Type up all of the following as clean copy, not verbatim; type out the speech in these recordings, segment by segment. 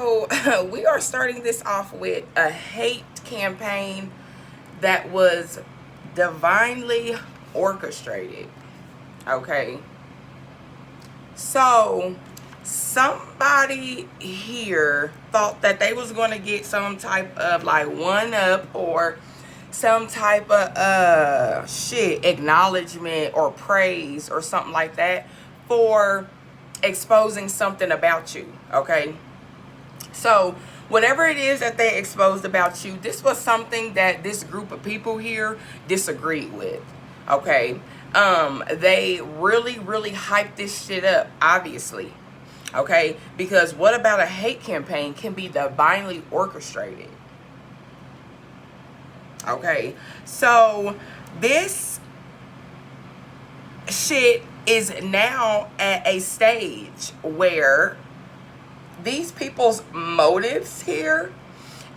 So we are starting this off with a hate campaign that was divinely orchestrated. Okay. So somebody here thought that they was going to get some type of like one up or some type of acknowledgement or praise or something like that for exposing something about you. Okay. So whatever it is that they exposed about you, this was something that this group of people here disagreed with. Okay. They really hyped this shit up, obviously. Okay, because what about a hate campaign can be divinely orchestrated? Okay, so this shit is now at a stage where these people's motives here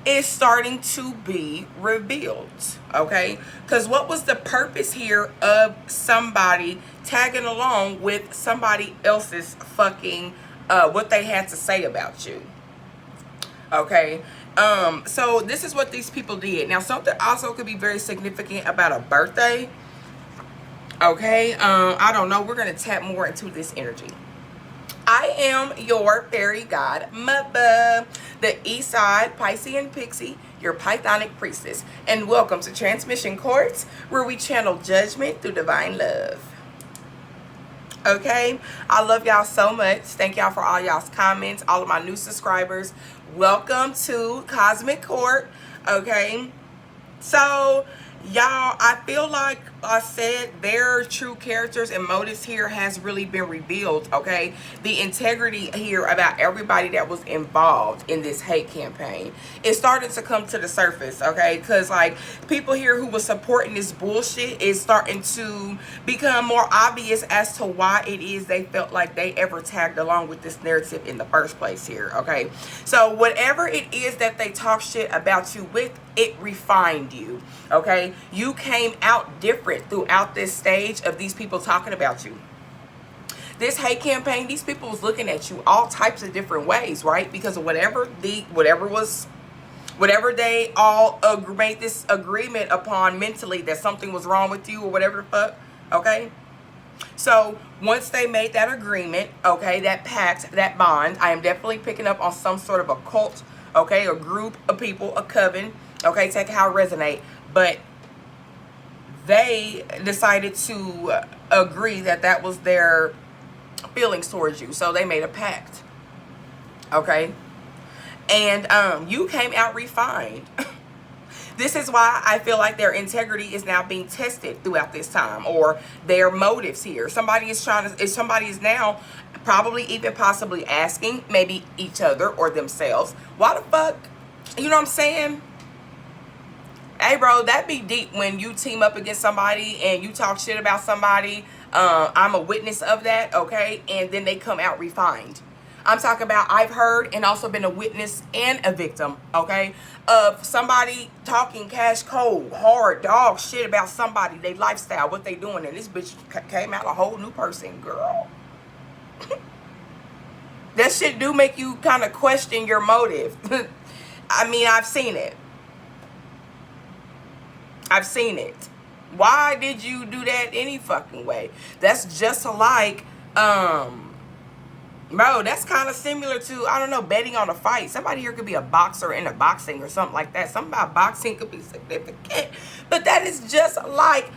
is starting to be revealed. Okay, because what was the purpose here of somebody tagging along with somebody else's fucking what they had to say about you? Okay, so this is what these people did. Now, something also could be very significant about a birthday. Okay, I don't know, we're gonna tap more into this energy. I am your fairy godmother, the Eastside PisceanPixie, your Pythonic priestess, and welcome to Transmission Courts, where we channel judgment through divine love. Okay, I love y'all so much. Thank y'all for all y'all's comments, all of my new subscribers. Welcome to Cosmic Court. Okay, so y'all, I feel like I said their true characters and motives here has really been revealed. Okay, the integrity here about everybody that was involved in this hate campaign, it started to come to the surface. Okay, because like people here who was supporting this bullshit is starting to become more obvious as to why it is they felt like they ever tagged along with this narrative in the first place here. Okay, so whatever it is that they talk shit about you with, it refined you. Okay, you came out different throughout this stage of these people talking about you. This hate campaign, these people was looking at you all types of different ways, right? Because of whatever they all made this agreement upon mentally that something was wrong with you or whatever the fuck. Okay, so once they made that agreement, okay, that pact, that bond, I am definitely picking up on some sort of a cult, okay, a group of people, a coven. Okay, take how it resonate. But they decided to agree that that was their feelings towards you. So they made a pact. Okay. And you came out refined. This is why I feel like their integrity is now being tested throughout this time, or their motives here. Somebody is now probably even possibly asking maybe each other or themselves, why the fuck, you know what I'm saying? Hey, bro, that be deep when you team up against somebody and you talk shit about somebody. I'm a witness of that, okay? And then they come out refined. I'm talking about I've heard and also been a witness and a victim, okay, of somebody talking cash cold, hard, dog shit about somebody, their lifestyle, what they doing. And this bitch came out a whole new person, girl. That shit do make you kind of question your motive. I mean, I've seen it. I've seen it. Why did you do that any fucking way? That's just like, bro, that's kind of similar to, I don't know, betting on a fight. Somebody here could be a boxer in a boxing or something like that. Something about boxing could be significant. But that is just like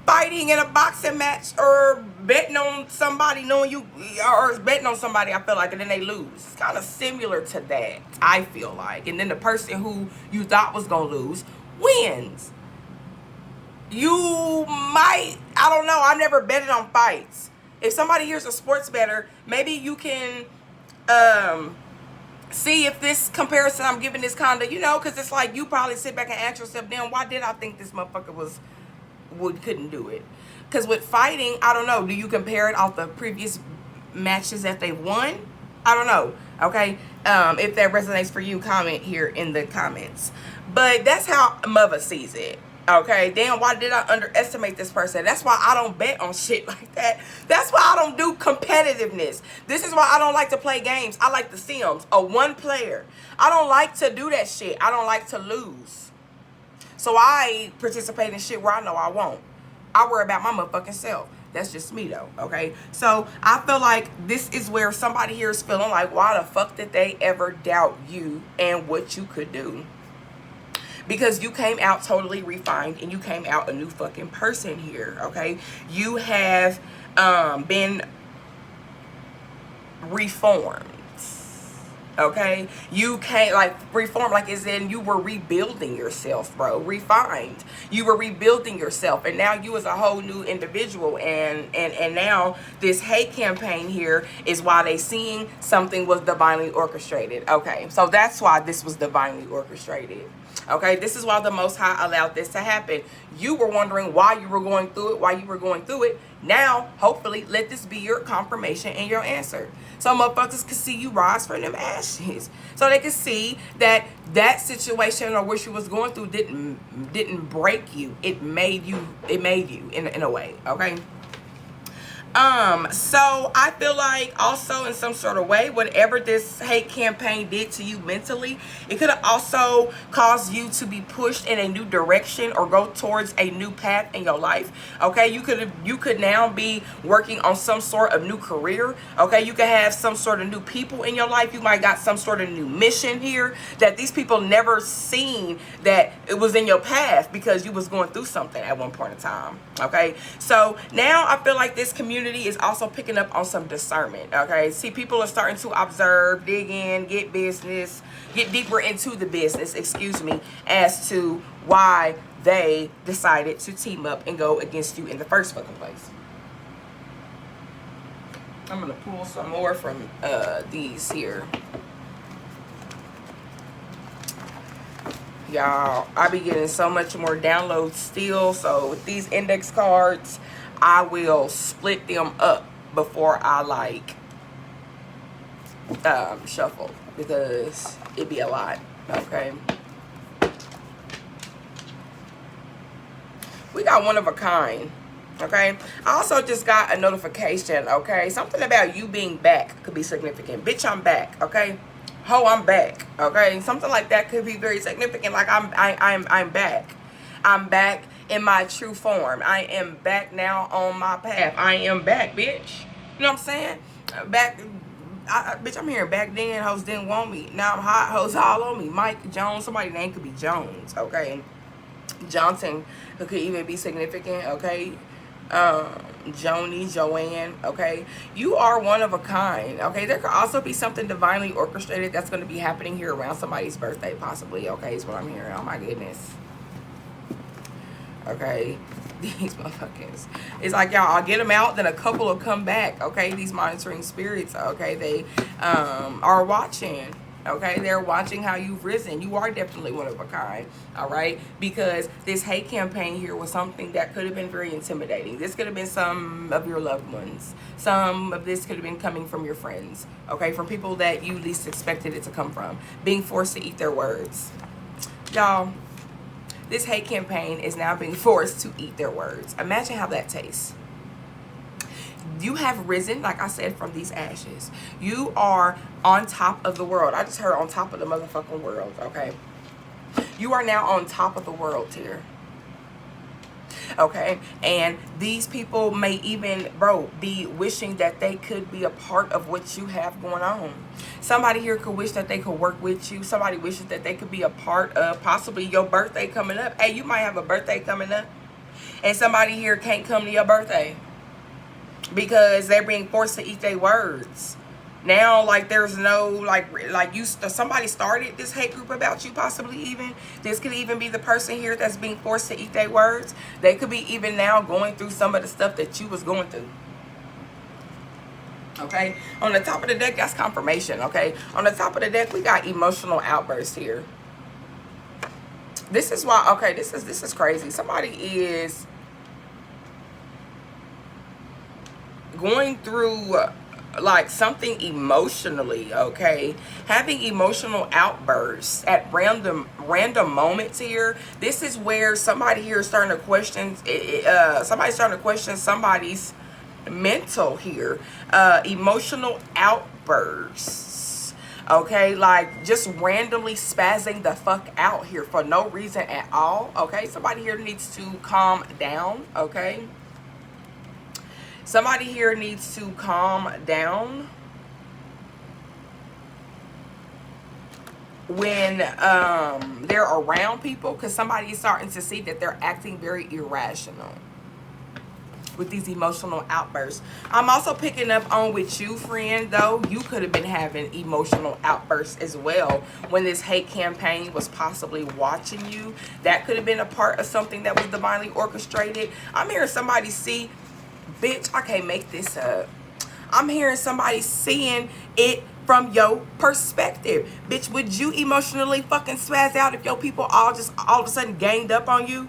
fighting in a boxing match or betting on somebody knowing you, or betting on somebody, I feel like, and then they lose. It's kind of similar to that, I feel like. And then the person who you thought was going to lose wins. You might, I don't know, I've never betted on fights. If somebody here's a sports bettor, maybe you can see if this comparison I'm giving is kind of, you know, because it's like you probably sit back and ask yourself, damn, why did I think this motherfucker couldn't do it? Because with fighting, I don't know, do you compare it off the previous matches that they won? I don't know, okay? If that resonates for you, comment here in the comments. But that's how Mother sees it. Okay, then why did I underestimate this person? That's why I don't bet on shit like that. That's why I don't do competitiveness. This is why I don't like to play games. I like The Sims, a one player. I don't like to do that shit. I don't like to lose. So I participate in shit where I know I won't. I worry about my motherfucking self. That's just me though, okay? So I feel like this is where somebody here is feeling like, why the fuck did they ever doubt you and what you could do? Because you came out totally refined and you came out a new fucking person here, okay? You have been reformed, okay? You can't, like, reform, like, as in you were rebuilding yourself, bro. Refined. You were rebuilding yourself, and now you as a whole new individual, and now this hate campaign here is why they seeing something was divinely orchestrated. Okay, so that's why this was divinely orchestrated. Okay, this is why the Most High allowed this to happen. You were wondering why you were going through it, Now, hopefully, let this be your confirmation and your answer. So motherfuckers can see you rise from them ashes. So they can see that that situation or what you was going through didn't break you. It made you in a way, okay? So I feel like also in some sort of way, whatever this hate campaign did to you mentally, it could have also caused you to be pushed in a new direction or go towards a new path in your life. Okay, you could now be working on some sort of new career. Okay, you could have some sort of new people in your life. You might got some sort of new mission here that these people never seen that it was in your path because you was going through something at one point in time. Okay, so now I feel like this community is also picking up on some discernment. Okay, see, people are starting to observe, dig in, get deeper into the business, excuse me, as to why they decided to team up and go against you in the first fucking place. I'm gonna pull some more from these here. Y'all, I be getting so much more downloads still. So with these index cards, I will split them up before I like shuffle, because it be a lot. Okay, we got one of a kind. Okay, I also just got a notification. Okay, something about you being back could be significant. Bitch, I'm back. Okay, ho, I'm back. Okay, something like that could be very significant. Like I'm back. I'm back in my true form. I am back now on my path. I am back, bitch. You know what I'm saying? Back, bitch, I'm hearing back then hoes didn't want me. Now I'm hot, hoes all on me. Mike Jones, somebody's name could be Jones, okay? Johnson could even be significant, okay? Joni, Joanne, okay? You are one of a kind, okay? There could also be something divinely orchestrated that's going to be happening here around somebody's birthday, possibly, okay? Is what I'm hearing. Oh my goodness. Okay, these motherfuckers, it's like, y'all, I'll get them out, then a couple will come back. Okay, these monitoring spirits, okay, they are watching. Okay, they're watching how you've risen. You are definitely one of a kind. All right, because this hate campaign here was something that could have been very intimidating. This could have been some of your loved ones. Some of this could have been coming from your friends, okay, from people that you least expected it to come from, being forced to eat their words. Y'all, this hate campaign is now being forced to eat their words. Imagine how that tastes. You have risen, like I said, from these ashes. You are on top of the world. I just heard on top of the motherfucking world, okay? You are now on top of the world here. Okay, and these people may even, bro, be wishing that they could be a part of what you have going on. Somebody here could wish that they could work with you. Somebody wishes that they could be a part of possibly your birthday coming up. Hey, you might have a birthday coming up, and somebody here can't come to your birthday because they're being forced to eat their words. Now, like, there's no, like you, somebody started this hate group about you, possibly even. This could even be the person here that's being forced to eat their words. They could be even now going through some of the stuff that you was going through. Okay? On the top of the deck, that's confirmation, okay? On the top of the deck, we got emotional outbursts here. This is why, okay, this is crazy. Somebody is going through like something emotionally, okay? Having emotional outbursts at random moments here. This is where somebody here is starting to question, somebody's starting to question somebody's mental here. Emotional outbursts, okay? Like just randomly spazzing the fuck out here for no reason at all, okay? Somebody here needs to calm down, okay? Somebody here needs to calm down when they're around people, because somebody is starting to see that they're acting very irrational with these emotional outbursts. I'm also picking up on with you, friend, though. You could have been having emotional outbursts as well when this hate campaign was possibly watching you. That could have been a part of something that was divinely orchestrated. I'm hearing somebody see, bitch, I can't make this up. I'm hearing somebody seeing it from your perspective. Bitch, would you emotionally fucking spaz out if your people all of a sudden ganged up on you?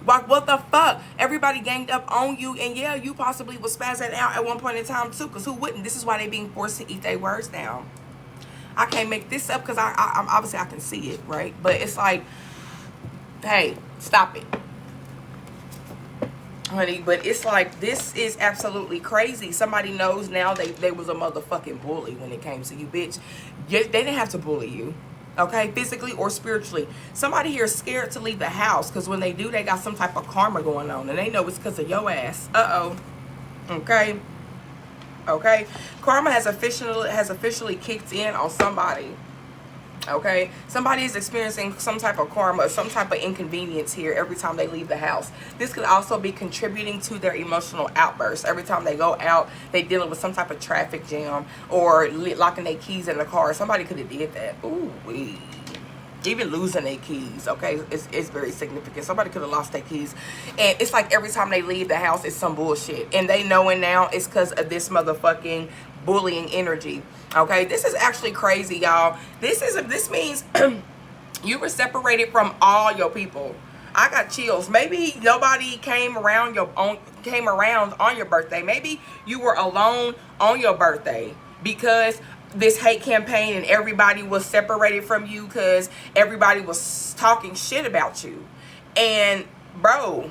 Like, what the fuck? Everybody ganged up on you, and yeah, you possibly was spazzing out at one point in time too, because who wouldn't? This is why they being forced to eat their words down. I can't make this up because I'm obviously I can see it, right? But it's like, hey, stop it, honey. But it's like, this is absolutely crazy. Somebody knows now they was a motherfucking bully when it came to you, bitch. They didn't have to bully you, okay, physically or spiritually. Somebody here is scared to leave the house because when they do, they got some type of karma going on, and they know it's because of your ass. Okay, okay. Karma has officially kicked in on somebody. Okay, somebody is experiencing some type of karma, some type of inconvenience here every time they leave the house. This could also be contributing to their emotional outbursts. Every time they go out, they dealing with some type of traffic jam or locking their keys in the car. Somebody could have did that. Ooh, even losing their keys, okay, it's very significant. Somebody could have lost their keys, and it's like every time they leave the house, it's some bullshit, and they knowing now it's because of this motherfucking bullying energy. Okay, this is actually crazy, y'all. This means you were separated from all your people. I got chills. Maybe nobody came around on your birthday. Maybe you were alone on your birthday because this hate campaign and everybody was separated from you because everybody was talking shit about you. And bro,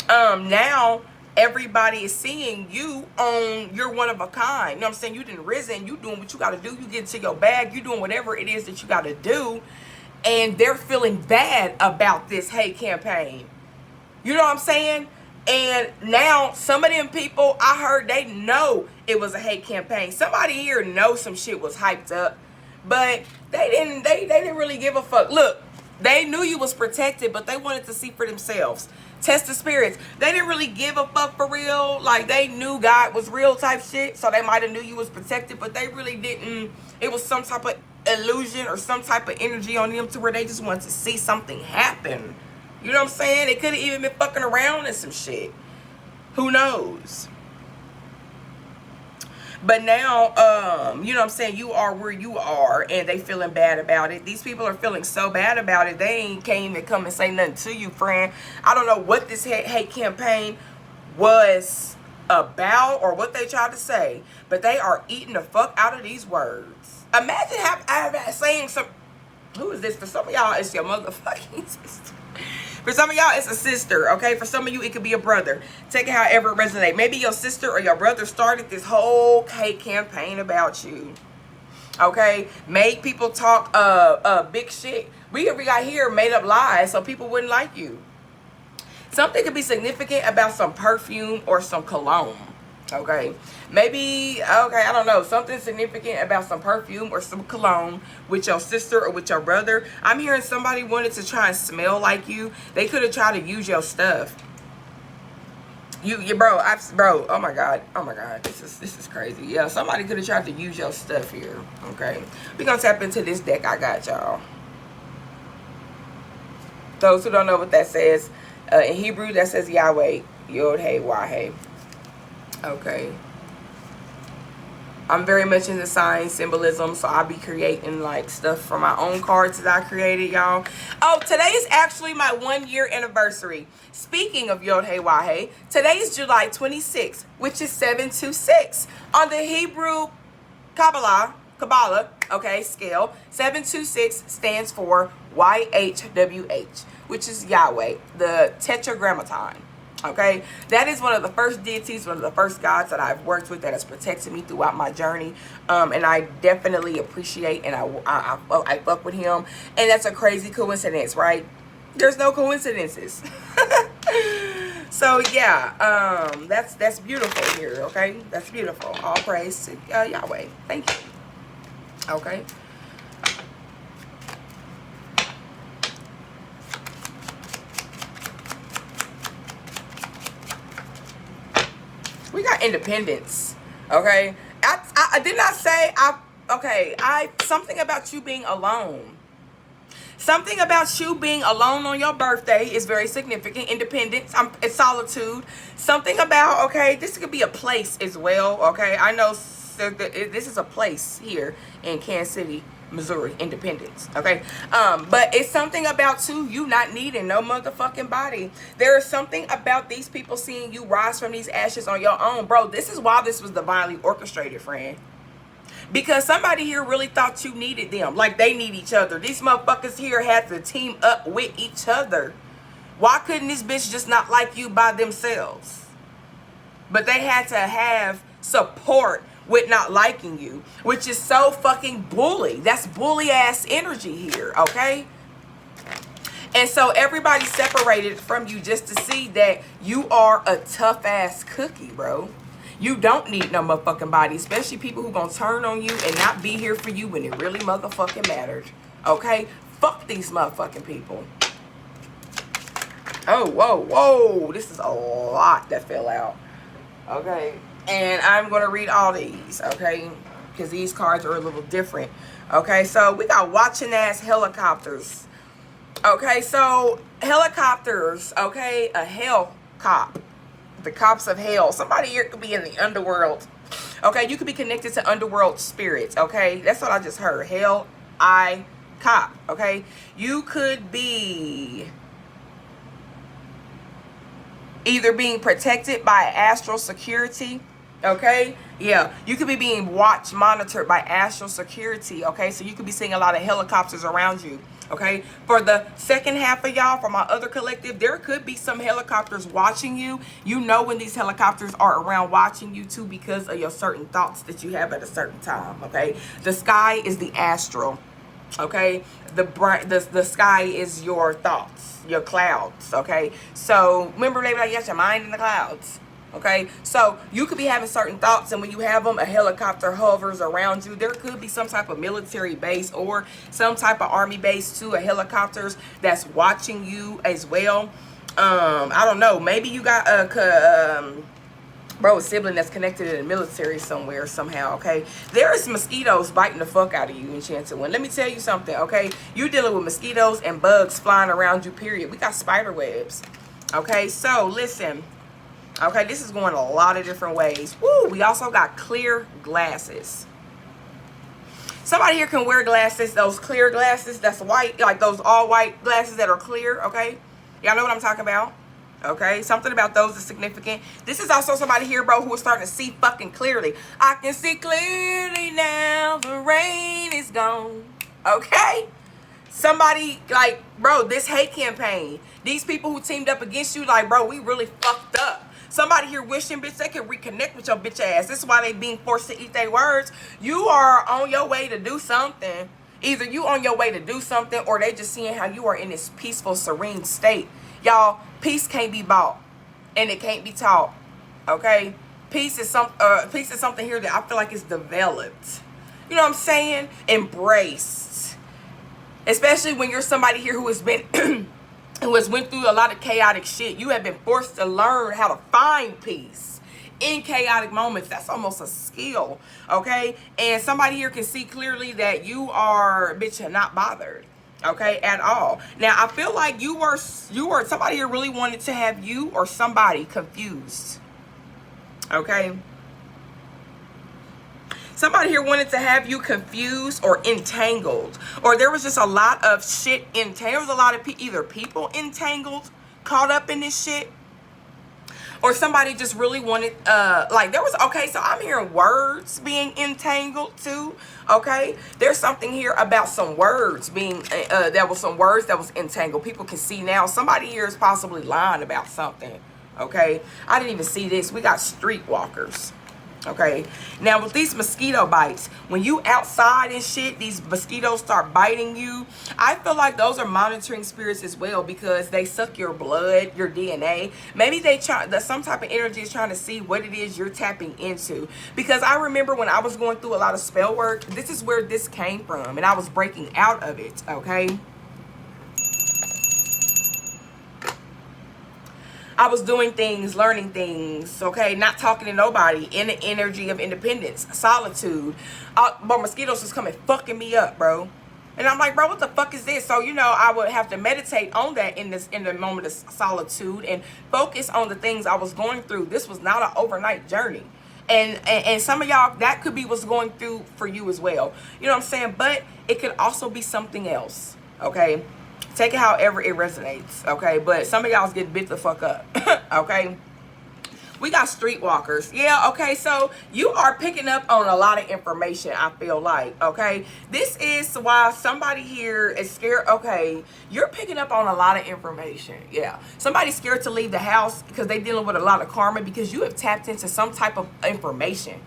now everybody is seeing you on, you're one of a kind. You know what I'm saying? You didn't risen. You doing what you got to do. You get into your bag. You doing whatever it is that you got to do. And they're feeling bad about this hate campaign. You know what I'm saying? And now some of them people, I heard they know it was a hate campaign. Somebody here knows some shit was hyped up. But they didn't really give a fuck. Look, they knew you was protected, but they wanted to see for themselves. Test the spirits. They didn't really give a fuck for real. Like, they knew God was real type shit, so they might have knew you was protected, but they really didn't. It was some type of illusion or some type of energy on them to where they just wanted to see something happen. You know what I'm saying? They could have even been fucking around and some shit. Who knows? But now, you know what I'm saying, you are where you are, and they feeling bad about it. These people are feeling so bad about it, they can't even come and say nothing to you, friend. I don't know what this hate campaign was about or what they tried to say, but they are eating the fuck out of these words. Imagine saying some, who is this? For some of y'all, it's your motherfucking sister. For some of y'all, it's a sister, okay? For some of you, it could be a brother. Take it however it resonates. Maybe your sister or your brother started this whole hate campaign about you, okay? Made people talk big shit. We got here made up lies so people wouldn't like you. Something could be significant about some perfume or some cologne, okay? Maybe, okay, I don't know, something significant about some perfume or some cologne with your sister or with your brother. I'm hearing somebody wanted to try and smell like you. They could have tried to use your stuff. Bro, oh my god, this is crazy. Yeah, somebody could have tried to use your stuff here, okay? We're gonna tap into this deck I got, y'all. Those who don't know what that says, in Hebrew, that says Yahweh, Yod, Hey, Wah, Hey. Okay. I'm very much into sign symbolism, so I'll be creating like stuff for my own cards that I created, y'all. Oh, today is actually my 1-year anniversary. Speaking of Yod Hey Wah Hey, today is July 26th, which is 726 on the Hebrew Kabbalah, okay, scale. 726 stands for YHWH, which is Yahweh, the Tetragrammaton. Okay, that is one of the first deities, one of the first gods that I've worked with that has protected me throughout my journey, and I definitely appreciate and I fuck with him, and that's a crazy coincidence, right? There's no coincidences. So yeah, that's beautiful here. Okay, that's beautiful. All praise to Yahweh. Thank you. Okay. We got independence. Okay. I did not say something about you being alone. Something about you being alone on your birthday is very significant. Independence, it's solitude. Something about, okay, this could be a place as well, okay? I know this is a place here in Kansas City, Missouri, Independence, okay? But it's something about, too, you not needing no motherfucking body. There is something about these people seeing you rise from these ashes on your own. Bro, this is why this was divinely orchestrated, friend. Because somebody here really thought you needed them. Like they need each other. These motherfuckers here had to team up with each other. Why couldn't this bitch just not like you by themselves? But they had to have support with not liking you. Which is so fucking bully. That's bully ass energy here, okay? And so everybody separated from you just to see that you are a tough ass cookie, bro. You don't need no motherfucking body, especially people who gonna turn on you and not be here for you when it really motherfucking mattered. Okay? Fuck these motherfucking people. Oh, whoa, whoa. This is a lot that fell out. Okay? And I'm gonna read all these, okay? Because these cards are a little different. Okay, so we got watching ass helicopters. Okay, so helicopters, okay? A hell cop. The cops of hell. Somebody here could be in the underworld. Okay, you could be connected to underworld spirits. Okay, that's what I just heard. Hell, cop. Okay, you could be either being protected by astral security. Okay, yeah, you could be being watched, monitored by astral security. Okay, so you could be seeing a lot of helicopters around you. Okay, for the second half of y'all, for my other collective, there could be some helicopters watching you. You know when these helicopters are around watching you too, because of your certain thoughts that you have at a certain time. Okay, the sky is the astral. Okay, the sky is your thoughts, your clouds. Okay, so remember, they like, you got your mind in the clouds. Okay, so you could be having certain thoughts, and when you have them, a helicopter hovers around you. There could be some type of military base or some type of army base too, a helicopters that's watching you as well. I don't know, maybe you got a sibling that's connected to the military somewhere somehow. Okay, there is mosquitoes biting the fuck out of you, Enchanted One. Let me tell you something. Okay, you're dealing with mosquitoes and bugs flying around you, period. We got spider webs. Okay, so listen. Okay, this is going a lot of different ways. Woo, we also got clear glasses. Somebody here can wear glasses, those clear glasses that's white, like those all white glasses that are clear, okay? Y'all know what I'm talking about? Okay, something about those is significant. This is also somebody here, bro, who is starting to see fucking clearly. I can see clearly now, the rain is gone. Okay? Somebody, like, bro, this hate campaign. These people who teamed up against you, like, bro, we really fucked up. Somebody here wishing, bitch, they can reconnect with your bitch ass. This is why they being forced to eat their words. You are on your way to do something. Either you on your way to do something, or they just seeing how you are in this peaceful, serene state. Y'all, peace can't be bought, and it can't be taught. Okay, peace is something here that I feel like is developed. You know what I'm saying? Embraced, especially when you're somebody here who has been. Who has went through a lot of chaotic shit. You have been forced to learn how to find peace in chaotic moments. That's almost a skill, okay? And somebody here can see clearly that you are, bitch, not bothered, okay, at all. Now, I feel like you were somebody here really wanted to have you or somebody confused, okay? Somebody here wanted to have you confused or entangled. Or there was just a lot of shit entangled. There was a lot of either people entangled, caught up in this shit. Or somebody just really wanted, like there was, okay, so I'm hearing words being entangled too, okay? There's something here about some words being, there was some words that was entangled. People can see now. Somebody here is possibly lying about something, okay? I didn't even see this. We got streetwalkers. Okay, now with these mosquito bites, when you outside and shit, these mosquitoes start biting you. I feel like those are monitoring spirits as well, because they suck your blood, your DNA. Maybe they try, some type of energy is trying to see what it is you're tapping into. Because I remember when I was going through a lot of spell work, this is where this came from, and I was breaking out of it. Okay, I was doing things, learning things, okay? Not talking to nobody, in the energy of independence, solitude. But mosquitoes was coming fucking me up, bro. And I'm like, bro, what the fuck is this? So, you know, I would have to meditate on that in the moment of solitude and focus on the things I was going through. This was not an overnight journey. And some of y'all, that could be what's going through for you as well. You know what I'm saying? But it could also be something else, okay? Take it however it resonates, okay? But some of y'all's getting bit the fuck up, okay? We got streetwalkers. Yeah, okay, so you are picking up on a lot of information, I feel like, okay? This is why somebody here is scared. Okay, you're picking up on a lot of information, yeah. Somebody's scared to leave the house because they're dealing with a lot of karma, because you have tapped into some type of information.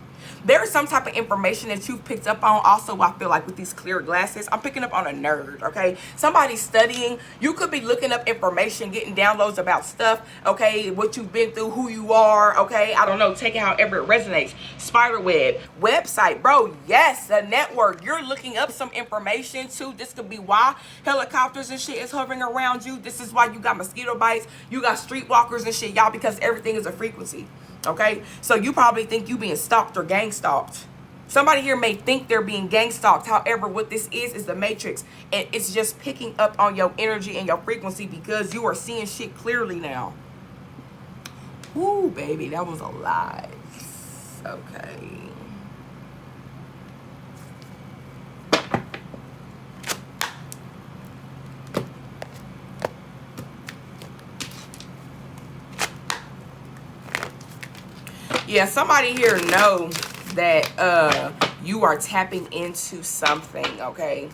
There is some type of information that you've picked up on. Also, I feel like with these clear glasses, I'm picking up on a nerd, okay? Somebody's studying. You could be looking up information, getting downloads about stuff, okay? What you've been through, who you are, okay? I don't know. Take it however it resonates. Spiderweb, website, bro. Yes, a network. You're looking up some information too. This could be why helicopters and shit is hovering around you. This is why you got mosquito bites. You got streetwalkers and shit, y'all, because everything is a frequency. Okay, so you probably think you being stalked or gang stalked. Somebody here may think they're being gang stalked. However, what this is the matrix, and it's just picking up on your energy and your frequency, because you are seeing shit clearly now. Ooh, baby, that was a lie. Okay. Yeah, somebody here knows that you are tapping into something, okay?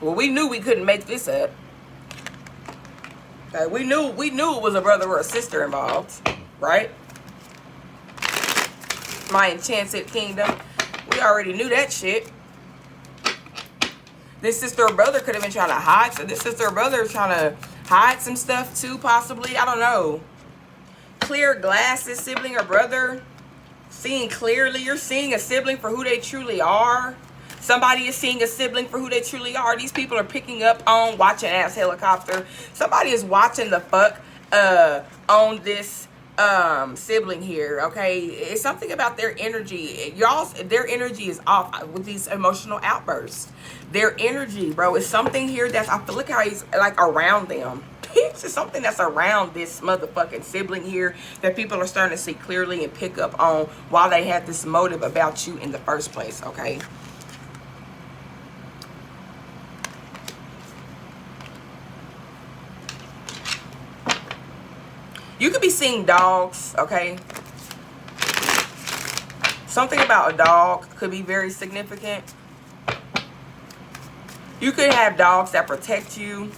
Well, we knew we couldn't make this up. Okay, we knew it was a brother or a sister involved, right? My enchanted kingdom. We already knew that shit. This sister or brother could have been trying to hide. So this sister or brother is trying to hide some stuff too, possibly. I don't know. Clear glasses, sibling or brother. Seeing clearly. You're seeing a sibling for who they truly are. Somebody is seeing a sibling for who they truly are. These people are picking up on watching ass helicopter. Somebody is watching the fuck on this sibling here, okay? It's something about their energy. Their energy is off with these emotional outbursts. Their energy, bro, is something here that's, I feel like how he's like around them. It's just something that's around this motherfucking sibling here that people are starting to see clearly and pick up on while they had this motive about you in the first place, okay? You could be seeing dogs, okay? Something about a dog could be very significant. You could have dogs that protect you.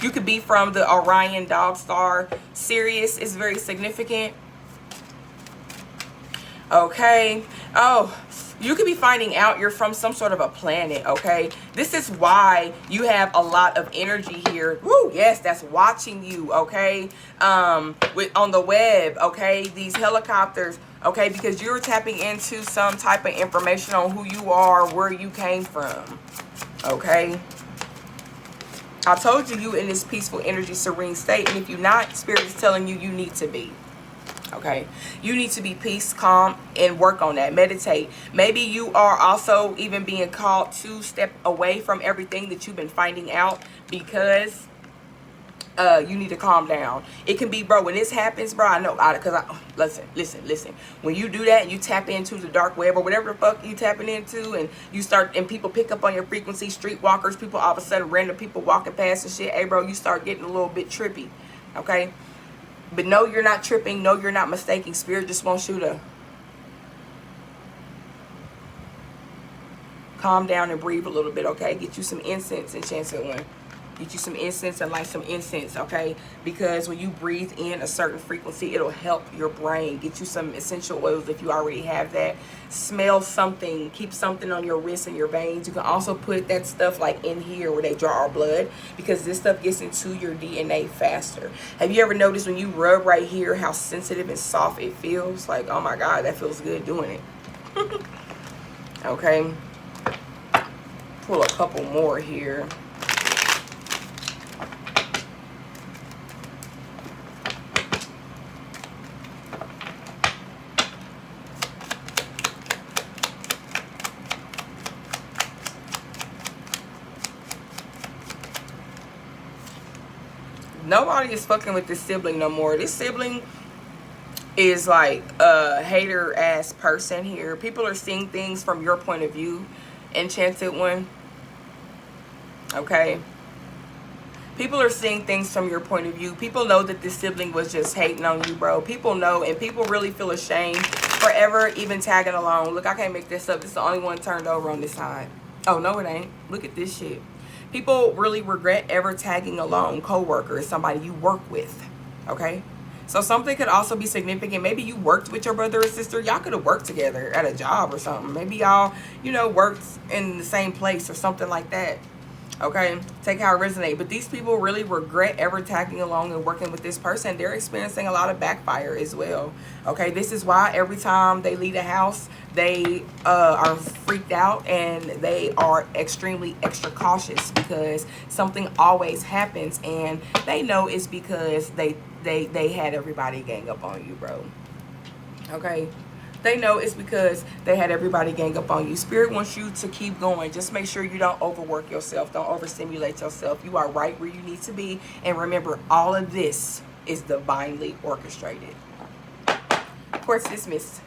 You could be from the Orion dog star. Sirius is very significant. Okay. Oh, you could be finding out you're from some sort of a planet, okay? This is why you have a lot of energy here. Woo, yes, that's watching you, okay? On the web, okay? These helicopters, okay? Because you're tapping into some type of information on who you are, where you came from, okay? I told you in this peaceful energy, serene state, and if you're not, Spirit is telling you you need to be. Okay, you need to be peace, calm, and work on that. Meditate. Maybe you are also even being called to step away from everything that you've been finding out, because you need to calm down. It can be, bro, when this happens, bro, I know, because listen, when you do that, you tap into the dark web or whatever the fuck you tapping into, and you start, and people pick up on your frequency, streetwalkers, people, all of a sudden, random people walking past and shit, hey, bro, you start getting a little bit trippy, okay? But no, you're not tripping, no, you're not mistaking. Spirit just wants you to calm down and breathe a little bit, okay? Get you some incense, Enchanted One. Get you some incense and light some incense, okay? Because when you breathe in a certain frequency, it'll help your brain. Get you some essential oils if you already have that. Smell something. Keep something on your wrists and your veins. You can also put that stuff like in here where they draw our blood, because this stuff gets into your DNA faster. Have you ever noticed when you rub right here how sensitive and soft it feels? Like, oh my God, that feels good doing it. Okay. Pull a couple more here. Nobody is fucking with this sibling no more. This sibling is like a hater ass person here. People are seeing things from your point of view, Enchanted One. Okay? People are seeing things from your point of view. People know that this sibling was just hating on you, bro. People know, and people really feel ashamed for ever even tagging along. Look, I can't make this up. This is the only one turned over on this side. Oh, no, it ain't. Look at this shit. People really regret ever tagging along. Co-worker is somebody you work with, okay? So something could also be significant. Maybe you worked with your brother or sister. Y'all could have worked together at a job or something. Maybe y'all, you know, worked in the same place or something like that. Okay, take how it resonates. But these people really regret ever tagging along and working with this person. They're experiencing a lot of backfire as well. Okay, this is why every time they leave the house, they are freaked out and they are extremely extra cautious, because something always happens, and they know it's because they had everybody gang up on you, bro. Okay. They know it's because they had everybody gang up on you. Spirit wants you to keep going. Just make sure you don't overwork yourself. Don't overstimulate yourself. You are right where you need to be. And remember, all of this is divinely orchestrated. Court's dismissed.